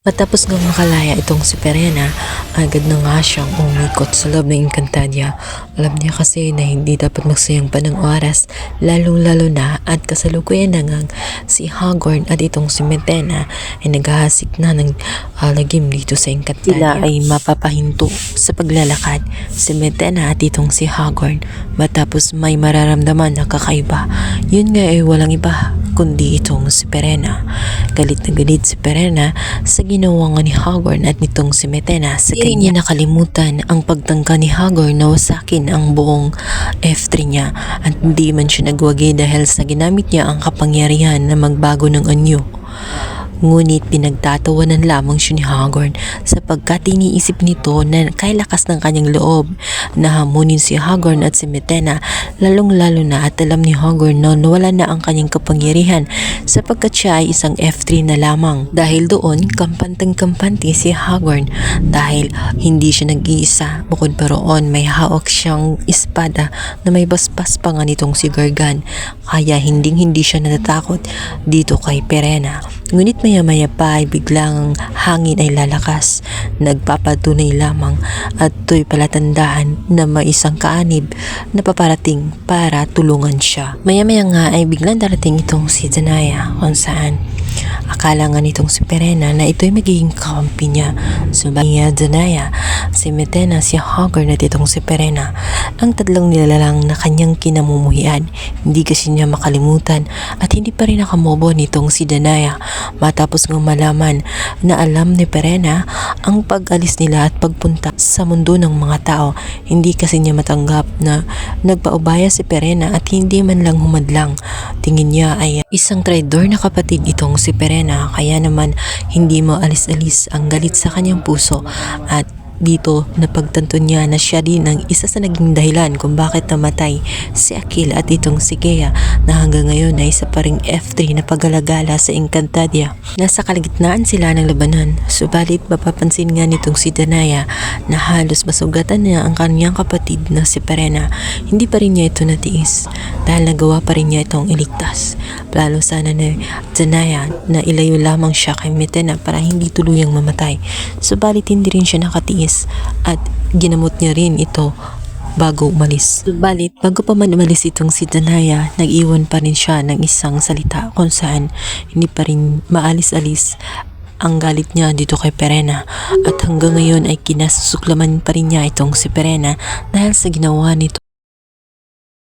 Matapos ngang makalaya itong si Perena, agad na nga siyang umikot sa loob ng Encantadia. Alam niya kasi na hindi dapat magsayang pa ng oras, lalong-lalo na at kasalukuyan na ngang si Hagorn at itong si Metena ay naghahasik na ng lagim dito sa Encantadia. Sila ay mapapahinto sa paglalakad, si Metena at itong si Hagorn, matapos may mararamdaman na kakaiba. Yun nga ay walang iba kundi itong si Perena. Galit na galit si Perena sa ginawa nga ni Hagorn at nitong si Metena sa kanya. Hindi niya nakalimutan ang pagtangka ni Hagorn na wasakin ang buong F3 niya at hindi man siya nagwagi dahil sa ginamit niya ang kapangyarihan na magbago ng anyo. Ngunit pinagtatawanan lamang siya ni Hagorn sapagkat iniisip nito na kay lakas ng kanyang loob na hamunin si Hagorn at si Metena, lalong-lalo na at alam ni Hagorn na nawala na ang kanyang kapangyarihan sapagkat siya ay isang F3 na lamang. Dahil doon, kampanteng-kampante si Hagorn dahil hindi siya nag-iisa. Bukod pa roon, may hawak siyang espada na may basbas pa nga nitong si Gargan, kaya hindi siya natatakot dito kay Perena. Ngunit maya-maya pa ay biglang hangin ay lalakas, nagpapatunay lamang at ito'y palatandaan na may isang kaanib na paparating para tulungan siya. Maya-maya nga ay biglang darating itong si Danaya kung saan akala nga nitong si Perena na ito'y magiging kampi niya. Subalit Danaya, si Metena, si Hagorn at itong si Perena ang tatlong nilalang na kanyang kinamumuhian. Hindi kasi niya makalimutan at hindi pa rin nakamobo nitong si Danaya matapos ng malaman na alam ni Perena ang pag-alis nila at pagpunta sa mundo ng mga tao. Hindi kasi niya matanggap na nagpaubaya si Perena at hindi man lang humadlang. Tingin niya ay isang traidor na kapatid itong si Perena, kaya naman hindi mo alis-alis ang galit sa kanyang puso. At dito napagtanto niya na siya din ang isa sa naging dahilan kung bakit namatay si Akil at itong si Gea na hanggang ngayon ay isa pa ring F3 na paggalagala sa Encantadia. Nasa kalagitnaan sila ng labanan, subalit mapapansin nga nitong si Danaya na halos masugatan niya ang kanyang kapatid na si Perena. Hindi pa rin niya ito natiis dahil nagawa pa rin niya itong iligtas. Plano sana ni Danaya na ilayo lamang siya kay Metena para hindi tuluyang mamatay, subalit hindi rin siya nakatiis at ginamot niya rin ito bago umalis. Subalit, bago pa man umalis itong si Danaya, nag-iwan pa rin siya ng isang salita kung saan hindi pa rin maalis-alis ang galit niya dito kay Perena at hanggang ngayon ay kinasusuklaman pa rin niya itong si Perena dahil sa ginawa nito.